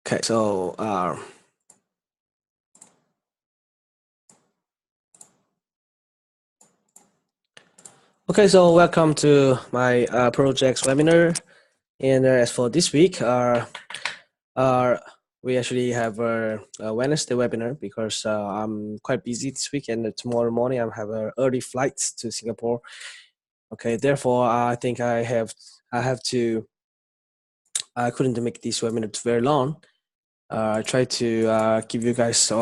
Okay, so welcome to my Projack'S webinar. And as for this week, uh, we actually have a Wednesday webinar because I'm quite busy this week, and tomorrow morning I have an early flight to Singapore. Okay, therefore I think I have to. I couldn't make this webinar very long. I try to give you guys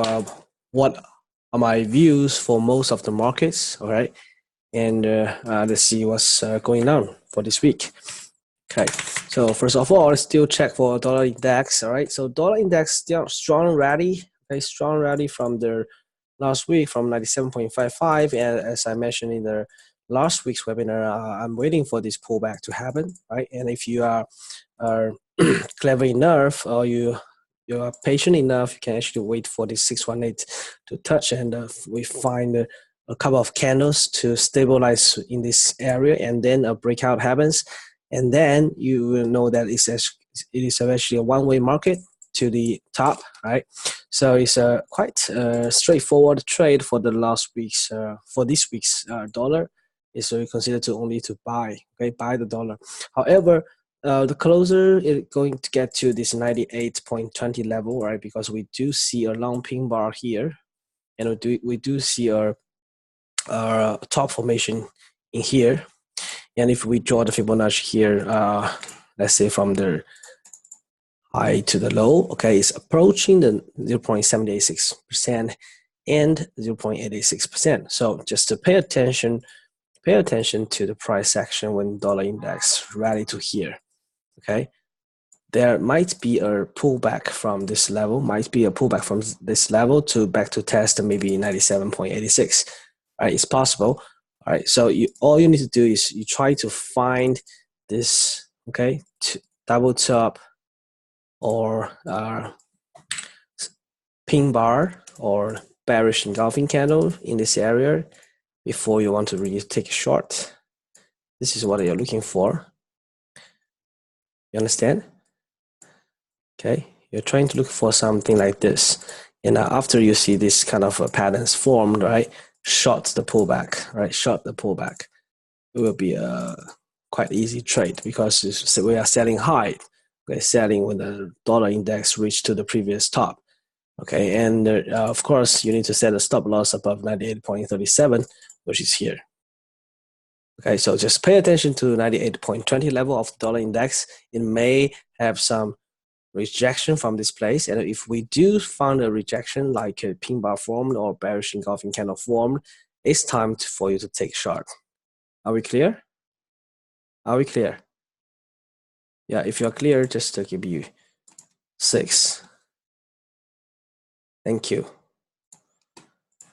what are my views for most of the markets. All right. And let's see what's going on for this week. Okay, so first of all, let's still check for dollar index. All right, so dollar index still strong rally. Okay, strong rally from the last week from 97.55, and as I mentioned in the last week's webinar, I'm waiting for this pullback to happen. Right, and if you are clever enough or you are patient enough, you can actually wait for this 618 to touch, and we find a couple of candles to stabilize in this area, and then a breakout happens, and then you will know that it is actually a one-way market to the top, right? So it's a quite straightforward trade for the last week's for this week's dollar. Is considered to only to buy, okay, buy the dollar. However, the closer it's going to get to this 98.20 level, right? Because we do see a long pin bar here, and we do see our top formation in here. And if we draw the Fibonacci here, let's say from the high to the low, okay, it's approaching the 0.786% and 0.86%. So just to pay attention to the price action when dollar index rally to here. Okay, there might be a pullback from this level, to back to test maybe 97.86. Right, it's possible. All right, so all you need to do is you try to find this, okay, double top or pin bar or bearish engulfing candle in this area before you want to really take a short. This is what you're looking for. You understand? Okay, you're trying to look for something like this, and after you see this kind of patterns formed, right, short the pullback, right, short the pullback. It will be a quite easy trade because we are selling high. We're selling when the dollar index reached to the previous top. Okay, and of course you need to set a stop loss above 98.37, which is here. Okay, so just pay attention to 98.20 level of the dollar index. It may have some rejection from this place, and if we do find a rejection like a pin bar formed or bearish engulfing candle formed, it's time for you to take short. Are we clear? Are we clear? Yeah, if you're clear, just to give you 6. Thank you.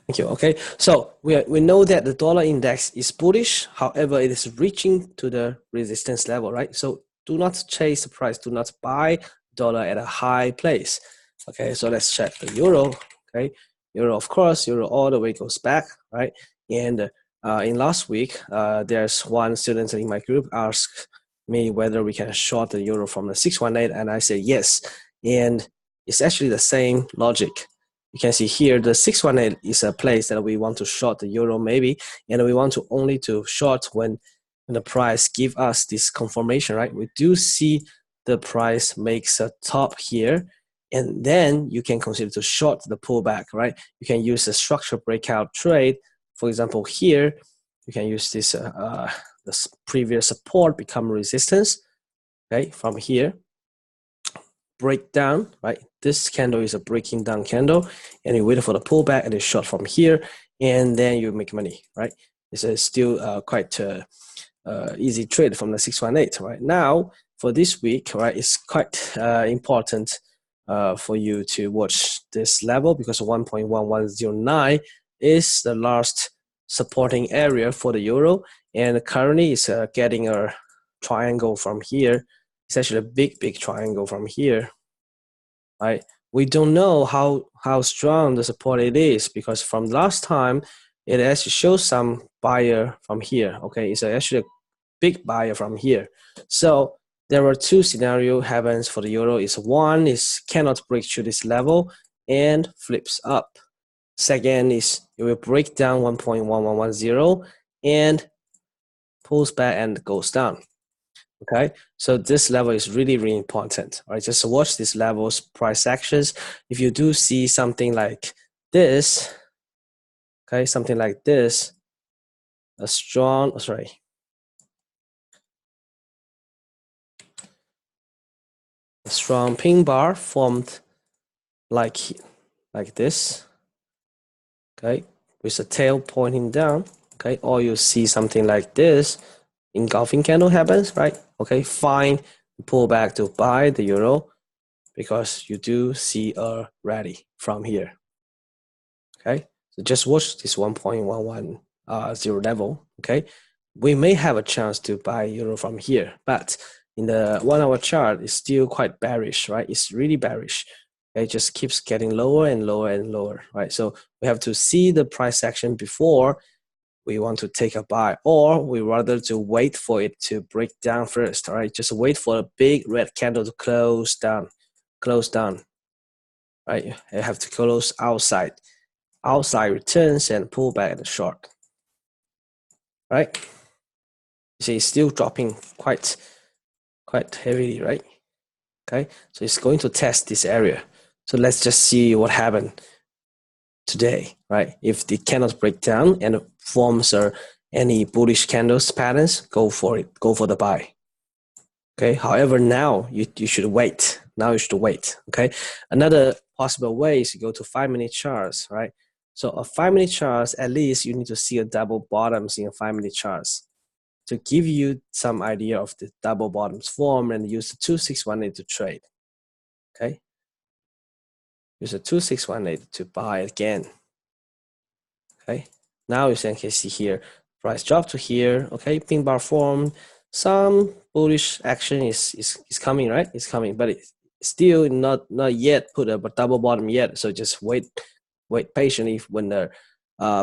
Thank you. Okay, so we know that the dollar index is bullish. However, it is reaching to the resistance level, right? So do not chase the price. Do not buy dollar at a high place. Okay, so let's check the euro. Okay, euro, of course, euro all the way goes back, right? And in last week, there's one student in my group asked me whether we can short the euro from the 618, and I said yes. And it's actually the same logic. You can see here the 618 is a place that we want to short the euro maybe, and we want to only to short when the price give us this confirmation, right? We do see the price makes a top here, and then you can consider to short the pullback, right? You can use a structure breakout trade. For example, here you can use this this previous support become resistance, okay, from here break down, right? This candle is a breaking down candle, and you wait for the pullback and it's short from here, and then you make money, right? It's still quite easy trade from the 618 right now. For this week, right, it's quite important for you to watch this level because 1.1109 is the last supporting area for the euro, and currently it's getting a triangle from here. It's actually a big triangle from here, right? We don't know how strong the support it is because from last time it actually shows some buyer from here. Okay, it's actually a big buyer from here. So there are two scenarios happens for the euro. Is one is cannot break through this level and flips up. Second is it will break down 1.1110 and pulls back and goes down. Okay, so this level is really important. All right, just watch these levels, price actions. If you do see something like this, okay, something like this, a strong, a strong pin bar formed like this, okay, with a tail pointing down, okay, or you see something like this, engulfing candle happens, right? Okay, fine, pull back to buy the euro because you do see a rally from here. Okay, so just watch this 1.110 level. Okay, we may have a chance to buy euro from here, but in the 1 hour chart, it's still quite bearish, right? It's really bearish. It just keeps getting lower and lower and lower, right? So we have to see the price action before we want to take a buy, or we rather to wait for it to break down first, all right? Just wait for a big red candle to close down, right? You have to close outside returns and pull back at the short, right? You see it's still dropping quite heavily, right? Okay, so it's going to test this area. So let's just see what happened today, right? If it cannot break down and forms any bullish candles patterns, go for it, go for the buy. Okay, however, now you should wait. Now you should wait. Okay, another possible way is to go to 5-minute charts, right? So a 5-minute charts, at least you need to see a double bottoms in a 5-minute charts to give you some idea of the double bottoms form, and use the 2618 to trade. Okay, use the 2618 to buy again. Okay, now you can see here price drop to here. Okay, pin bar form, some bullish action is coming, right? It's coming, but it's still not yet put a double bottom yet. So just wait patiently when the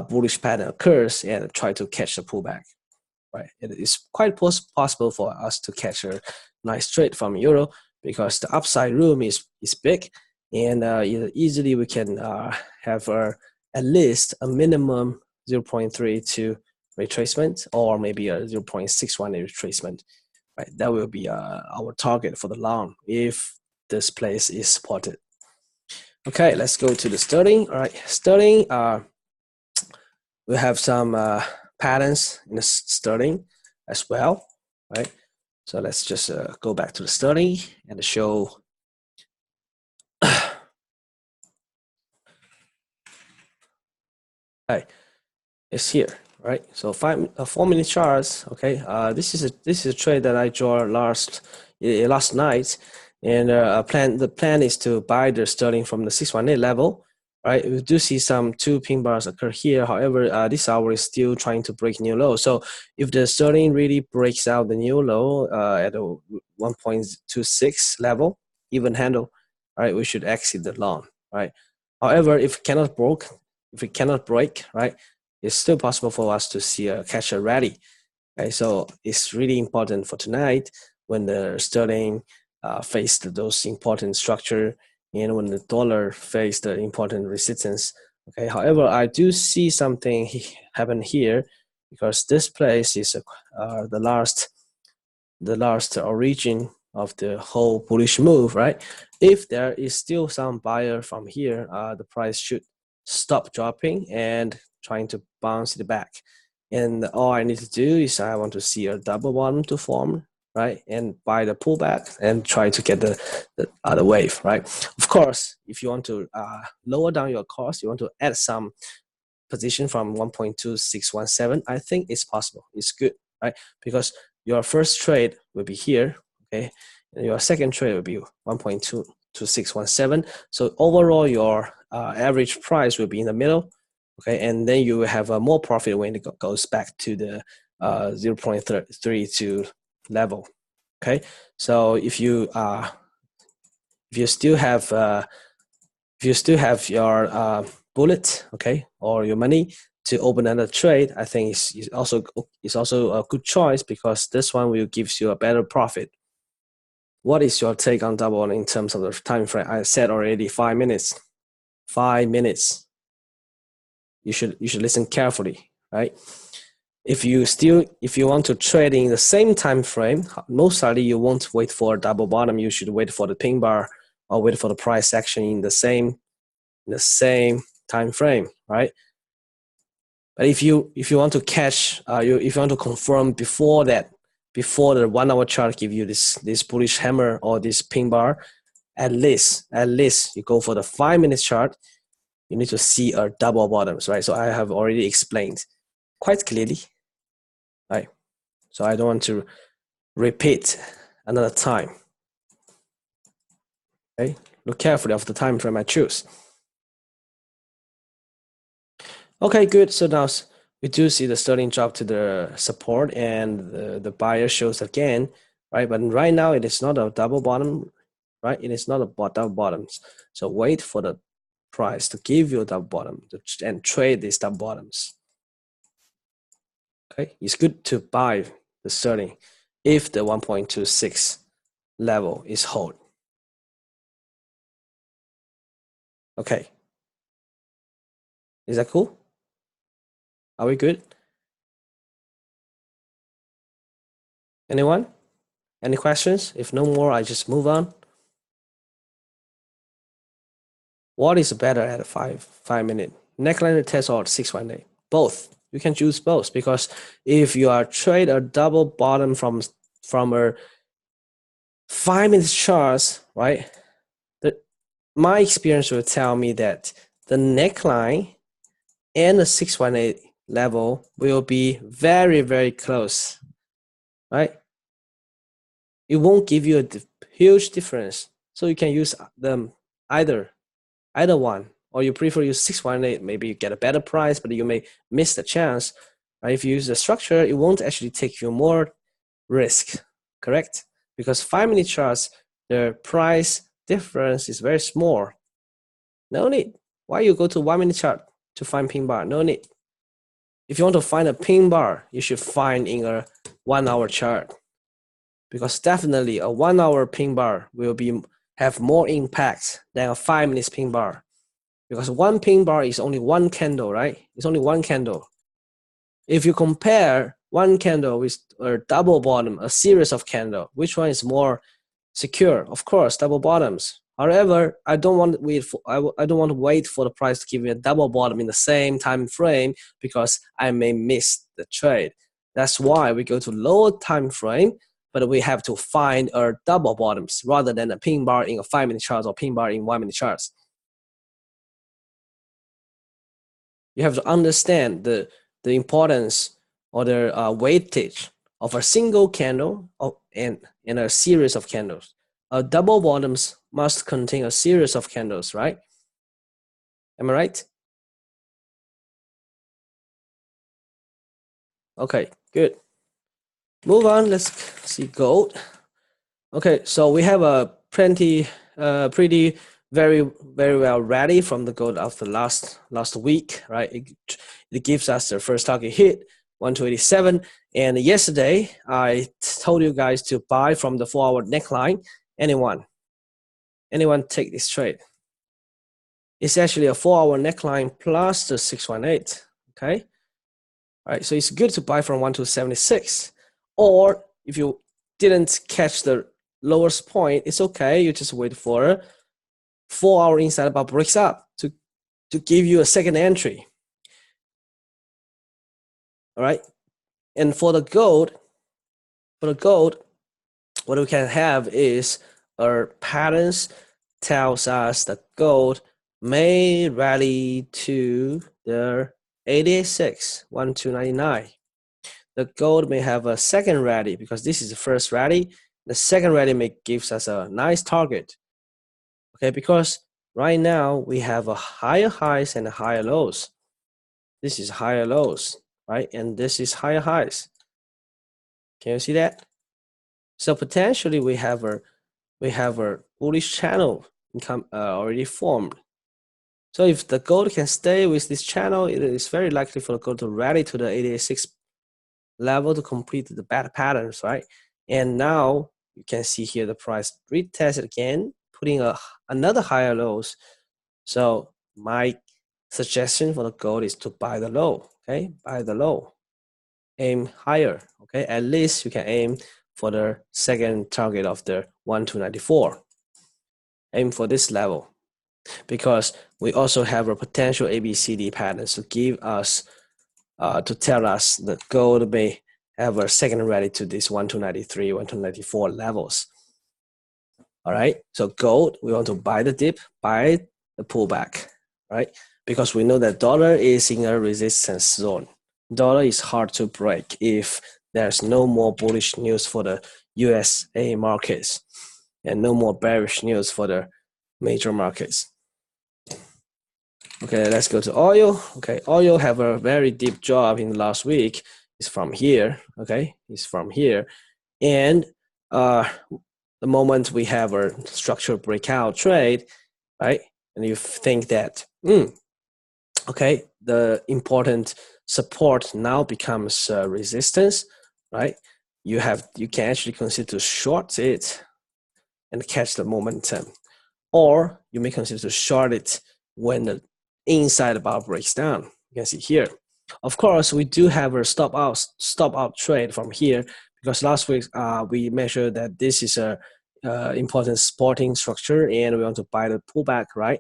bullish pattern occurs and try to catch the pullback. Right, it is quite possible for us to catch a nice trade from euro because the upside room is big, and easily we can have at least a minimum 0.32 retracement, or maybe a 0.61 retracement. Right, that will be our target for the long if this place is supported. Okay, let's go to the sterling. All right, sterling. We have some patterns in the sterling as well, right? So let's just go back to the sterling and show. Right, it's here, right? So 4-minute charts. Okay, this is a trade that I draw last night, and the plan is to buy the sterling from the 618 level. Right, we do see some 2 pin bars occur here. However, this hour is still trying to break new low. So if the sterling really breaks out the new low at a 1.26 level, even handle, right, we should exit the long. Right. However, if it cannot break, right, it's still possible for us to see catch a rally. Okay, so it's really important for tonight when the sterling faced those important structure, and when the dollar faced the important resistance. Okay, however, I do see something happen here because this place is the last origin of the whole bullish move, right? If there is still some buyer from here, the price should stop dropping and trying to bounce it back. And all I need to do is I want to see a double bottom to form, right? And buy the pullback and try to get the other wave, right? Of course, if you want to lower down your cost, you want to add some position from 1.2617, I think it's possible. It's good, right? Because your first trade will be here, okay? And your second trade will be 1.2617. So overall, your average price will be in the middle, okay? And then you will have more profit when it goes back to the 0.32 level, okay? So if you still have your bullet, okay, or your money to open another trade, I think it's also a good choice because this one will give you a better profit. What is your take on double bottom in terms of the time frame? I said already 5 minutes. 5 minutes. You should listen carefully, right? If you want to trade in the same time frame, most likely you won't wait for a double bottom. You should wait for the pin bar or wait for the price action in the same time frame, right? But if you want to catch, if you want to confirm before that, before the 1 hour chart give you this bullish hammer or this pin bar, at least you go for the 5 minute chart. You need to see a double bottoms, right? So I have already explained quite clearly, right? So I don't want to repeat another time. Okay, look carefully of the time frame I choose. Okay, good. So now we do see the sterling drop to the support and the buyer shows again, right? But right now it is not a double bottom, right? It is not a double bottoms. So wait for the price to give you a double bottom and trade these double bottoms. Okay, it's good to buy the sterling if the 1.26 level is hold. Okay, is that cool? Are we good? Anyone? Any questions? If no more, I just move on. What is better at a 5 minute neckline test or 618? Both. You can choose both, because if you are trade a double bottom from a 5 minute charts, right? My experience will tell me that the neckline and the 618 level will be very, very close, right? It won't give you a huge difference. So you can use them either one, or you prefer use 618, maybe you get a better price, but you may miss the chance. Right? If you use the structure, it won't actually take you more risk, correct? Because 5 minute charts, the price difference is very small. No need. Why you go to 1 minute chart to find pin bar? No need. If you want to find a pin bar, you should find in a 1 hour chart, because definitely a 1 hour pin bar will have more impact than a 5 minutes pin bar. Because one pin bar is only one candle, right? It's only one candle. If you compare one candle with a double bottom, a series of candles, which one is more secure? Of course, double bottoms. However, I don't want to wait for the price to give me a double bottom in the same time frame, because I may miss the trade. That's why we go to lower time frame, but we have to find our double bottoms rather than a pin bar in a 5 minute chart or pin bar in 1 minute charts. You have to understand the importance or the weightage of a single candle and a series of candles. Double bottoms must contain a series of candles, right? Am I right? Okay, good. Move on. Let's see gold. Okay, so we have a pretty very well rally from the gold after last week, right? It gives us the first target hit, 1287, and yesterday I told you guys to buy from the 4 hour neckline. Anyone take this trade? It's actually a 4 hour neckline plus the 618. Okay, all right, so it's good to buy from 1276, or if you didn't catch the lowest point, it's okay. You just wait for 4 hour inside bar breaks up to give you a second entry. All right, and for the gold, what we can have is our patterns tells us that gold may rally to the 86, 1299. The gold may have a second rally, because this is the first rally. The second rally may gives us a nice target. Okay, because right now we have a higher highs and higher lows. This is higher lows, right? And this is higher highs. Can you see that? So potentially we have a bullish channel already formed. So if the gold can stay with this channel, it is very likely for the gold to rally to the 86 level to complete the bad patterns, right? And now you can see here the price retested again, putting another higher lows. So my suggestion for the gold is to buy the low. Okay, buy the low, aim higher. Okay, at least you can aim for the second target of the 1294. Aim for this level, because we also have a potential ABCD pattern to give us, to tell us that gold may have a second rally to this 1293, 1294 levels. All right, so gold, we want to buy the dip, buy the pullback, right? Because we know that dollar is in a resistance zone. Dollar is hard to break if there's no more bullish news for the USA markets and no more bearish news for the major markets. Okay, let's go to oil. Okay, oil have a very deep drop in the last week. It's from here. Okay, it's from here, and the moment we have a structural breakout trade, right? And you think that, okay, the important support now becomes resistance, right? You can actually consider to short it and catch the momentum, or you may consider to short it when the inside bar breaks down. You can see here. Of course, we do have a stop out trade from here, because last week we measured that this is a important supporting structure, and we want to buy the pullback, right?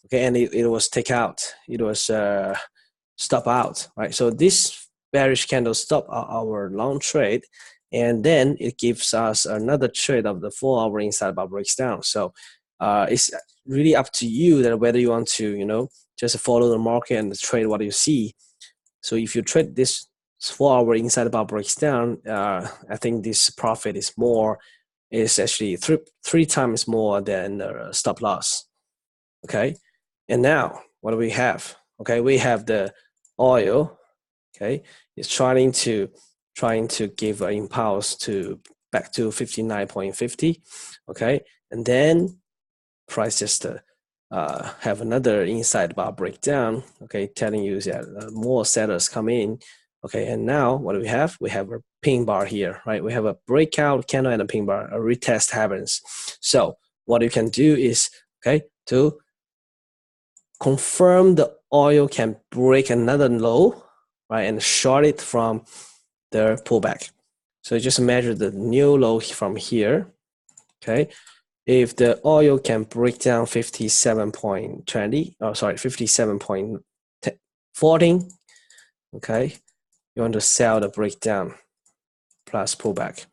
Okay, and it was take out. It was stop out, right? So this bearish candle stop our long trade, and then it gives us another trade of the 4-hour inside bar breaks down. So it's really up to you that whether you want to, just follow the market and trade what you see. So if you trade this 4-hour inside bar breaks down, I think this profit is more. Is actually three times more than the stop loss. Okay, and now what do we have? Okay, we have the oil. Okay, it's trying to give an impulse to back to 59.50. Okay, and then price just have another inside bar breakdown. Okay, telling you that more sellers come in. Okay, and now what do we have? We have a pin bar here, right? We have a breakout candle and a pin bar. A retest happens. So what you can do is, okay, to confirm the oil can break another low, right, and short it from the pullback. So just measure the new low from here. Okay, if the oil can break down 57.20, oh sorry, 57.14, okay, you want to sell the breakdown plus pullback.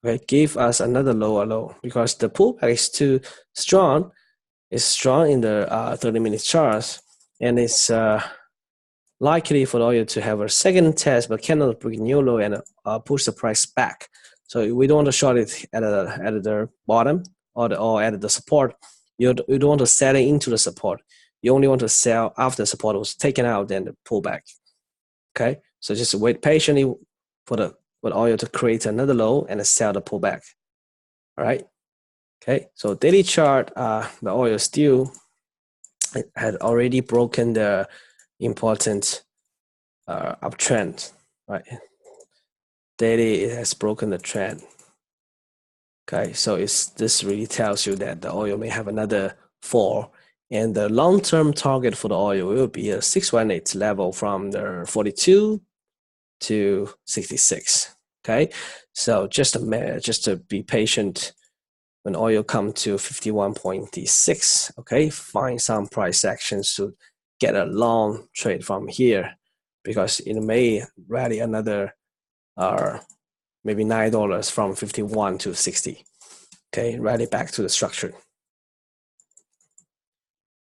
Okay, give us another lower low, because the pullback is too strong. It's strong in the 30-minute charts, and it's likely for the oil to have a second test but cannot break new low and push the price back. So we don't want to short it at the bottom or at the support. You don't want to sell it into the support. You only want to sell after the support was taken out and the pullback. Okay, so just wait patiently for the oil to create another low and sell the pullback. All right. Okay, so daily chart, the oil still had already broken the important uptrend, right? Daily, it has broken the trend. Okay, so this really tells you that the oil may have another fall, and the long-term target for the oil will be a 618 level from the 42 to 66. Okay, so just to be patient. When oil come to 51.6, okay, find some price actions to get a long trade from here, because it may rally another maybe $9 from 51 to 60. Okay, rally back to the structure.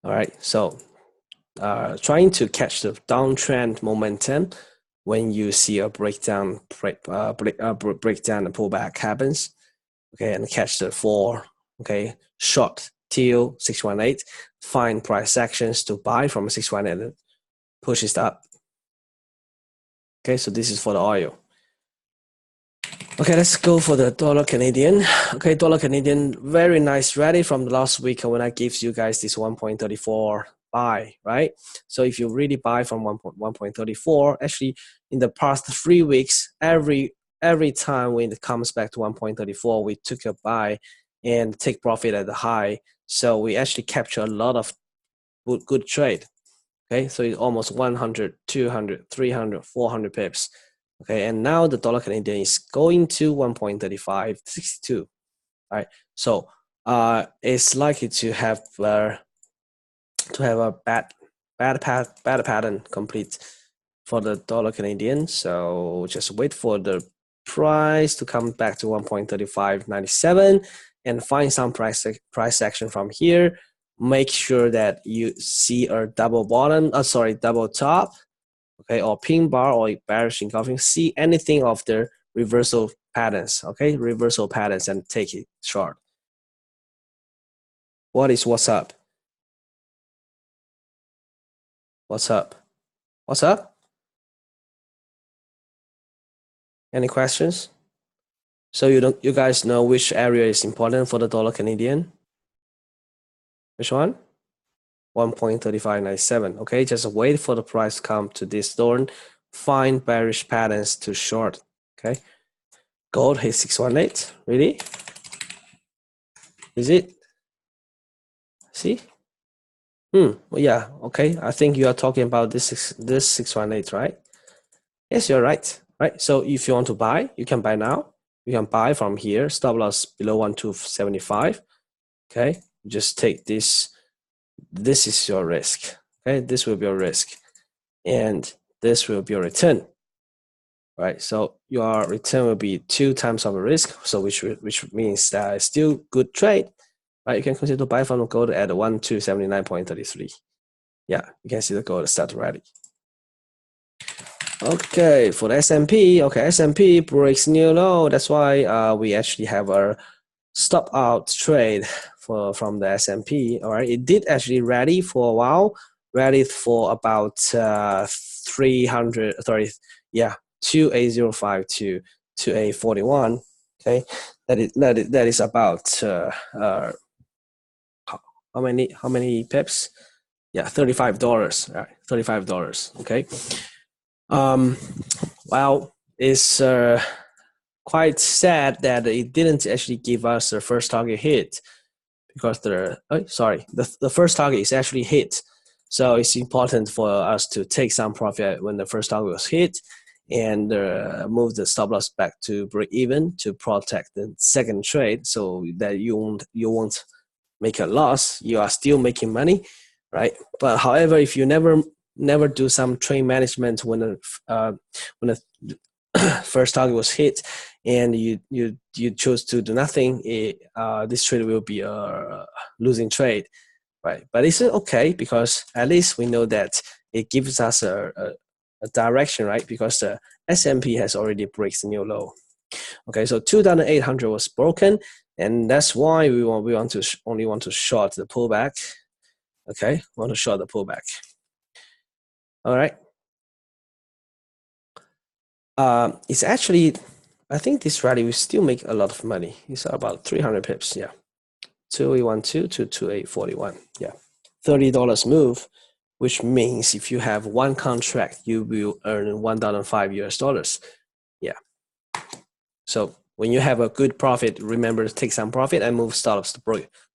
All right, so trying to catch the downtrend momentum when you see a breakdown and pullback happens. Okay, and catch the fall. Okay, short till 618. Find price actions to buy from 618 and push it up. Okay, so this is for the oil. Okay, let's go for the dollar Canadian. Okay, dollar Canadian, very nice rally from the last week when I gave you guys this 1.34 buy, right? So if you really buy from 1.34, actually in the past 3 weeks, every every time when it comes back to 1.34, we took a buy and take profit at the high. So we actually capture a lot of good trade. Okay, so it's almost 100, 200, 300, 400 pips. Okay, and now the dollar Canadian is going to 1.3562. All right, so it's likely to have a bad pattern complete for the dollar Canadian. So just wait for the price to come back to 1.3597 and find some price action from here. Make sure that you see a double top, okay, or pin bar or bearish engulfing. See anything of the reversal patterns, okay, reversal patterns, and take it short. What's up? What's up? What's up? Any questions? So you guys know which area is important for the dollar Canadian? Which one? 1.3597. Okay, just wait for the price to come to this zone. Find bearish patterns to short. Okay. Gold hit 618. Really? Is it? See? Well, yeah. Okay. I think you are talking about this 618, right? Yes, you're right. Right. So if you want to buy, you can buy now. You can buy from here. Stop loss below 1275. Okay. Just take this. This is your risk. Okay. This will be your risk, and this will be your return. Right. So your return will be 2 times of the risk. So which means that it's still good trade. Right. You can continue to buy from the gold at 1279.33. Yeah, you can see the gold start already. Okay, for the S&P, okay, S&P breaks new low. That's why we actually have a stop out trade from the S&P. All right, it did actually rally for a while, rallied for about 330, yeah, 2805 to 2841. Okay, that is about how many pips? Yeah, $35. All right, $35. Okay. Well, it's quite sad that it didn't actually give us the first target hit, because the first target is actually hit. So it's important for us to take some profit when the first target was hit, and move the stop loss back to break even to protect the second trade, so that you won't make a loss. You are still making money, right? But however, if you never do some trade management when the first target was hit, and you choose to do nothing, this trade will be a losing trade, right? But it's okay, because at least we know that it gives us a direction, right? Because the S&P has already breaks new low. Okay, so 2,800 was broken, and that's why we want to only want to short the pullback. Okay, want to short the pullback. All right. It's actually, I think this rally will still make a lot of money. It's about 300 pips. Yeah, 2812 to 2841. Yeah, $30 move, which means if you have one contract, you will earn $1,005 US. Yeah. So when you have a good profit, remember to take some profit and move stops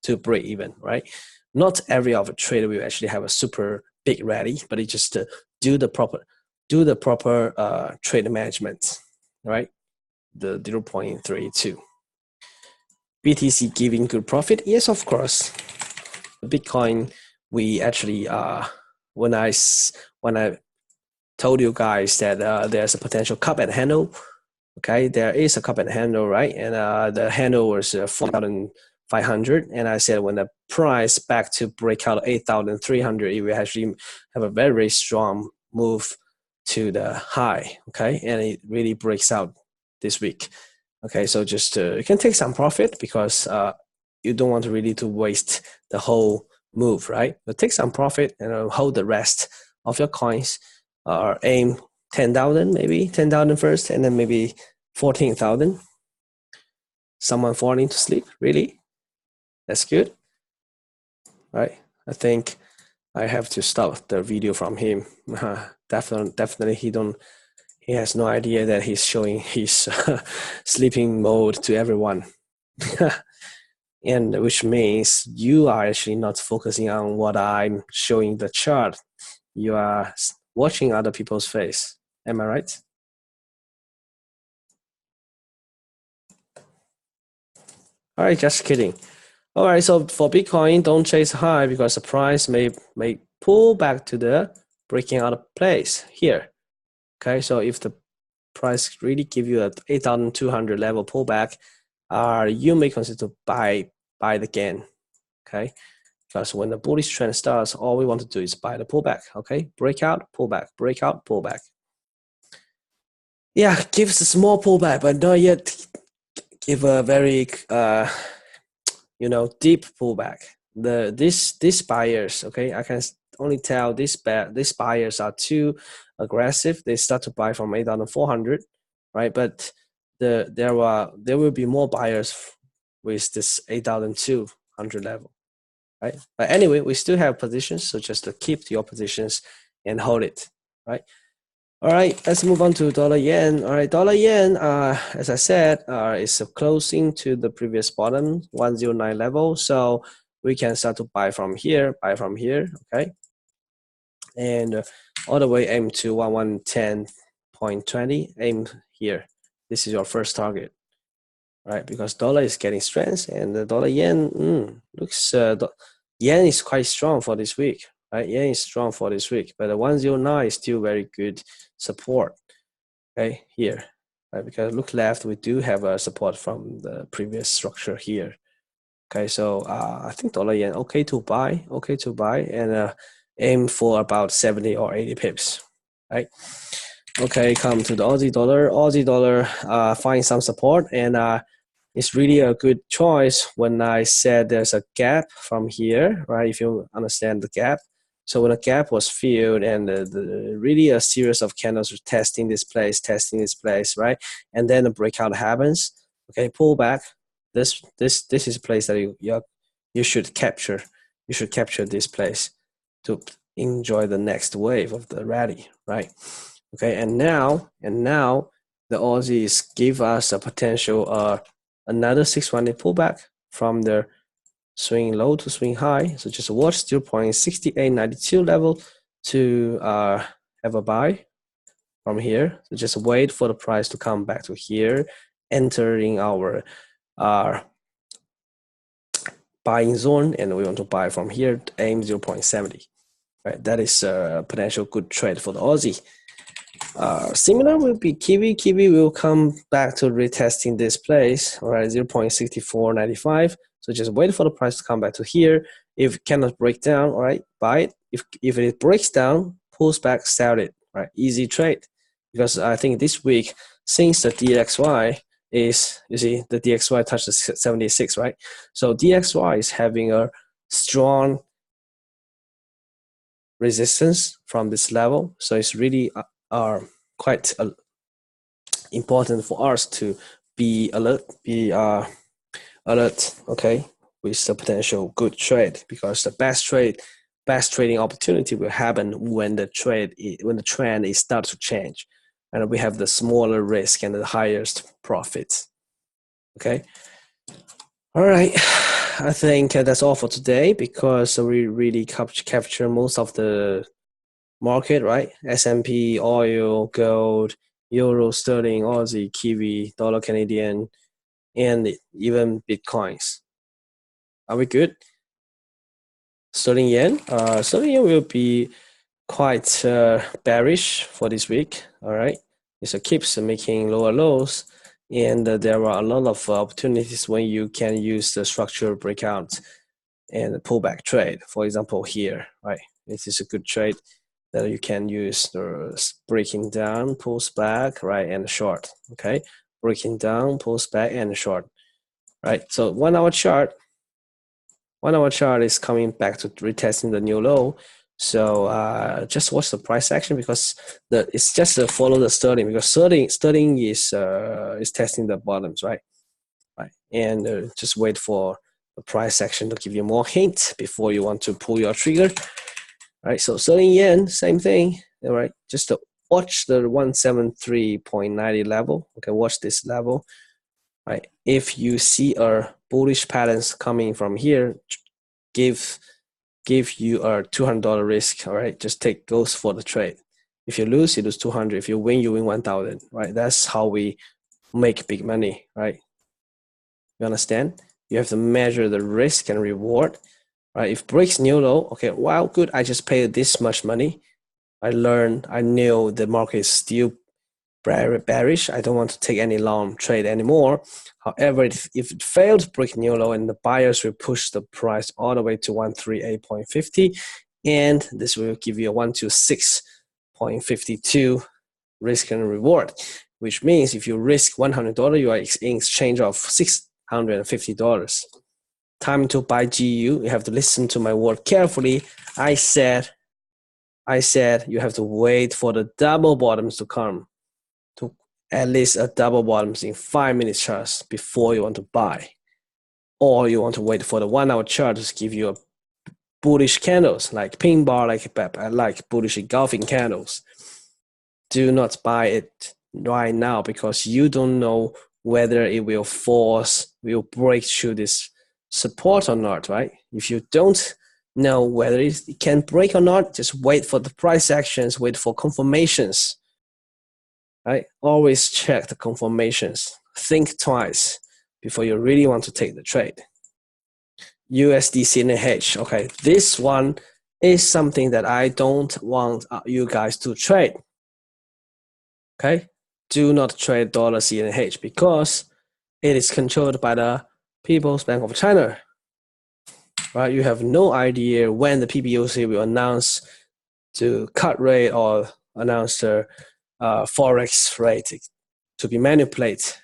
to break even, right? Not every other trader will actually have a super big rally, but it just do the proper trade management, right? The 0.32. BTC giving good profit? Yes, of course. Bitcoin, we actually when I told you guys that there's a potential cup and handle. Okay, there is a cup and handle, right? And the handle was 4,500, and I said when the price back to break out 8,300, it will actually have a very, very strong move to the high. Okay, and it really breaks out this week. Okay, so just you can take some profit, because you don't want to really to waste the whole move, right? But take some profit and hold the rest of your coins, or aim 10,000, maybe 10,000 first, and then maybe 14,000. Someone falling to sleep? Really? That's good, right? I think I have to stop the video from him. Definitely, he He has no idea that he's showing his sleeping mode to everyone. And which means you are actually not focusing on what I'm showing the chart. You are watching other people's face. Am I right? All right, just kidding. All right, so for Bitcoin, don't chase high because the price may pull back to the breaking out of place here. Okay, so if the price really give you a 8,200 level pullback, you may consider to buy the gain. Okay, because when the bullish trend starts, all we want to do is buy the pullback. Okay, breakout, pullback, breakout, pullback. Yeah, gives a small pullback, but not yet give a very deep pullback. These buyers, okay, I can only tell these buyers are too aggressive. They start to buy from 8,400, right? But there will be more buyers with this 8,200 level, right? But anyway, we still have positions, so just to keep your positions and hold it, right? All right, let's move on to dollar yen. All right, dollar yen, as I said, is closing to the previous bottom, 109 level. So we can start to buy from here, okay? And all the way aim to 1110.20, aim here. This is your first target, right? Because dollar is getting strength and the dollar yen looks, yen is quite strong for this week, right? Yen is strong for this week, but the 109 is still very good support, okay, here, right? Because look left, we do have a support from the previous structure here. Okay, so I think dollar yen okay to buy, and aim for about 70 or 80 pips, right? Okay, come to the Aussie dollar. Aussie dollar find some support, and it's really a good choice when I said there's a gap from here, right? If you understand the gap. So when a gap was filled and really a series of candles were testing this place, right? And then a breakout happens, okay, pull back. This is a place that you should capture. You should capture this place to enjoy the next wave of the rally, right? Okay, and now the Aussies give us a potential another 600 pullback from the swing low to swing high. So just watch 0.6892 level to have a buy from here. So just wait for the price to come back to here, entering our buying zone, and we want to buy from here, aim 0.70. Right, that is a potential good trade for the Aussie. Similar will be Kiwi. Kiwi will come back to retesting this place, all right, 0.6495. So just wait for the price to come back to here. If it cannot break down, all right, buy it. If it breaks down, pulls back, sell it, right? Easy trade. Because I think this week, since the DXY is, you see, the DXY touched 76, right? So DXY is having a strong resistance from this level. So it's really quite important for us to be alert, okay, with the potential good trade, because the best trading opportunity will happen when the trend is start to change, and we have the smaller risk and the highest profits. Okay. All right. I think that's all for today, because we really capture most of the market, right? S&P, oil, gold, euro, sterling, Aussie, Kiwi, dollar Canadian, and even Bitcoins. Are we good? Sterling yen. Sterling yen will be quite bearish for this week. All right. It keeps making lower lows, and there are a lot of opportunities when you can use the structural breakout and pullback trade. For example, here, right? This is a good trade that you can use the breaking down, pulls back, right, and short. Okay, breaking down, pulls back, and short. Right. So 1 hour chart. 1 hour chart is coming back to retesting the new low. So just watch the price action, because it's just follow the sterling, because sterling is testing the bottoms, right? Right, and just wait for the price action to give you more hint before you want to pull your trigger. Right, so sterling yen, same thing. All right, just watch the 173.90 level. Okay, watch this level. Right. If you see a bullish patterns coming from here, give you a $200 risk. All right, just goes for the trade. If you lose, you lose 200. If you win 1,000. Right. That's how we make big money. Right. You understand? You have to measure the risk and reward. Right. If breaks new low, okay, wow, good. I just paid this much money. I knew the market is still bearish. I don't want to take any long trade anymore. However, if it failed to break new low, and the buyers will push the price all the way to 138.50, and this will give you a 126.52 risk and reward, which means if you risk $100, you are in exchange of $650. Time to buy GU. You have to listen to my word carefully. I said you have to wait for the double bottoms to come, to at least a double bottoms in 5-minute charts before you want to buy. Or you want to wait for the 1-hour chart to give you a bullish candles, like pin bar, like bullish engulfing candles. Do not buy it right now because you don't know whether it will break through this support or not, right? If you don't know whether it can break or not, just wait for the price actions, wait for confirmations, right? Always check the confirmations. Think twice before you really want to take the trade. USD CNH. Okay, this one is something that I don't want you guys to trade. Okay, do not trade dollar CNH because it is controlled by the People's Bank of China. Right, you have no idea when the PBOC will announce to cut rate or announce the Forex rate to be manipulated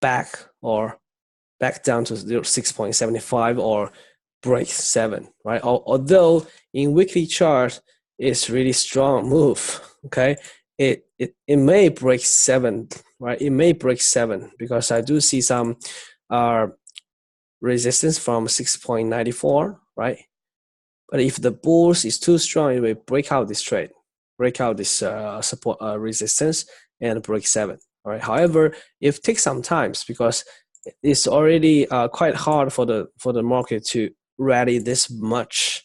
back down to 6.75 or break 7, right? Although in weekly chart it's really strong move, okay? It may break 7, right? It may break 7 because I do see some resistance from 6.94, right? But if the bulls is too strong, it will break out this trade, break out this support resistance and break 7. All right. However, it takes some time because it's already quite hard for the market to rally this much,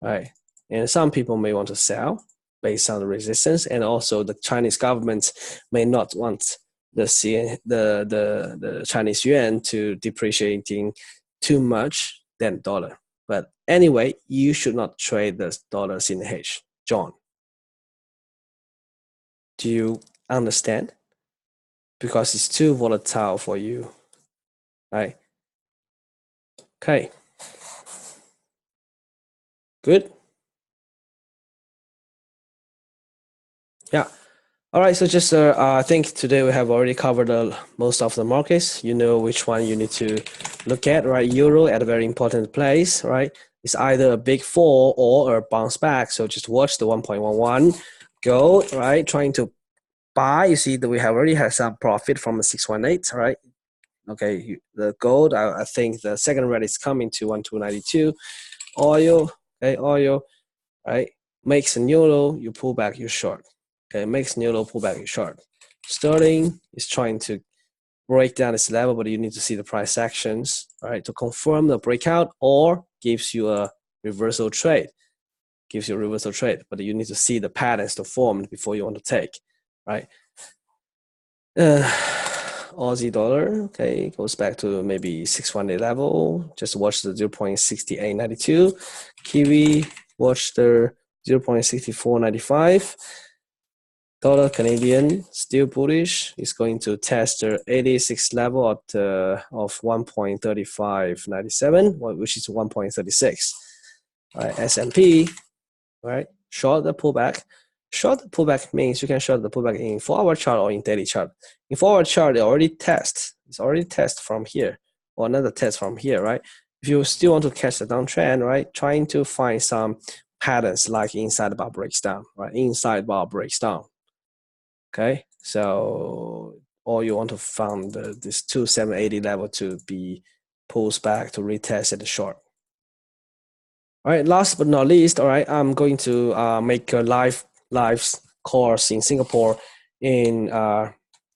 right? And some people may want to sell based on the resistance, and also the Chinese government may not want the Chinese yuan to depreciating too much than dollar. But anyway, you should not trade the dollar CNH. John, do you understand? Because it's too volatile for you, right? Okay. Good. Yeah. All right. So just I think today we have already covered most of the markets. You know which one you need to look at, right? Euro at a very important place, right? It's either a big fall or a bounce back. So just watch the 1.11 gold, right? Trying to buy. You see that we have already had some profit from the 618, right? Okay, the gold, I think the second red is coming to 1292. Oil, okay, oil, right? Makes a new low, you pull back, you short. Okay, makes new low, pull back, you short. Sterling is trying to break down this level, but you need to see the price actions, right, to confirm the breakout or gives you a reversal trade. Gives you a reversal trade, but you need to see the patterns to form before you want to take, right? Aussie dollar, okay, goes back to maybe 618 level. Just watch the 0.6892. Kiwi, watch the 0.6495. Dollar Canadian, still bullish. It's going to test the 86 level of 1.3597, which is 1.36. All right, S&P, right, short the pullback. Short the pullback means you can short the pullback in 4-hour chart or in daily chart. In 4-hour chart, it's already test from here, or another test from here, right? If you still want to catch the downtrend, right, trying to find some patterns like inside bar breaks down, right? Inside bar breaks down. Okay, so or you want to find this 2780 level to be pulls back to retest at the short. All right, last but not least, all right, I'm going to make a live course in Singapore in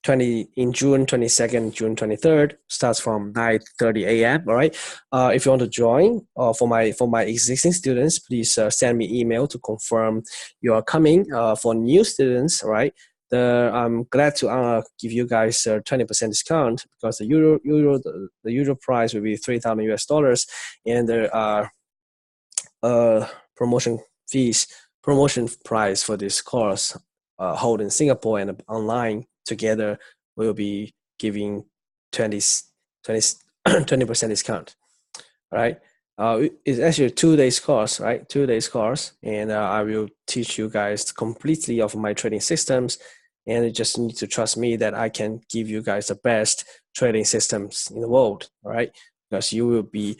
June 22nd, June 23rd. Starts from 9:30 a.m. All right. If you want to join, for my existing students, please send me email to confirm you are coming. For new students, all right. I'm glad to give you guys a 20% discount because the euro price will be $3,000, and there are promotion price for this course held in Singapore and online together will be giving 20% discount. All right. It's actually a 2 days course, right? 2 days course, and I will teach you guys completely of my trading systems, and you just need to trust me that I can give you guys the best trading systems in the world. All right, because you will be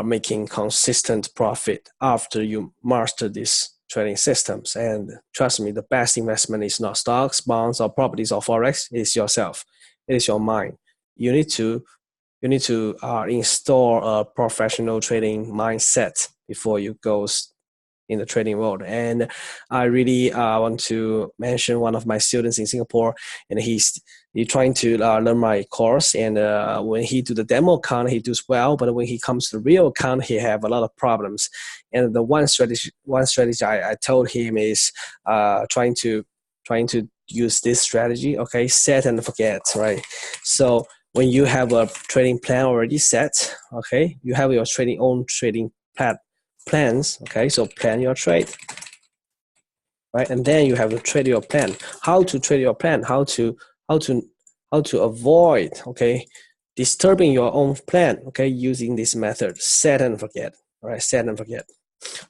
making consistent profit after you master these trading systems. And trust me, the best investment is not stocks, bonds, or properties or forex. It is yourself. It is your mind. You need to install a professional trading mindset before you go in the trading world. And I really want to mention one of my students in Singapore, and he's trying to learn my course. And when he do the demo account, he does well, but when he comes to the real account, he have a lot of problems. And the one strategy I told him is trying to use this strategy. Okay, set and forget, right? So when you have a trading plan already set, okay, you have your own trading plans, okay, so plan your trade, right? And then you have to trade your plan. How to trade your plan? How to avoid, okay, disturbing your own plan, okay, using this method, set and forget. All right, set and forget.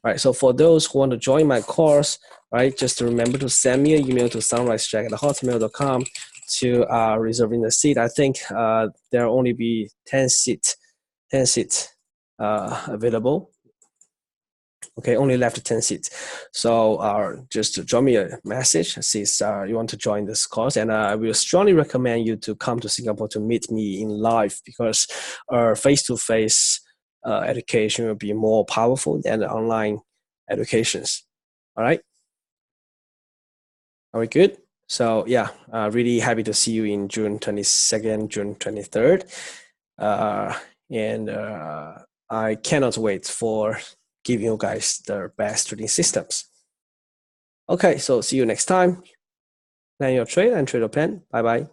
All right, so for those who want to join my course, right, just remember to send me an email to sunrisejack@hotmail.com to reserving the seat. I think there will only be 10 seats available. Okay, only left 10 seats. So just drop me a message since you want to join this course, and I will strongly recommend you to come to Singapore to meet me in live, because face-to-face education will be more powerful than the online educations. All right? Are we good? So yeah, really happy to see you in June 22nd, June 23rd. And I cannot wait for giving you guys the best trading systems. Okay, so see you next time. Plan your trade and trade your plan. Bye-bye.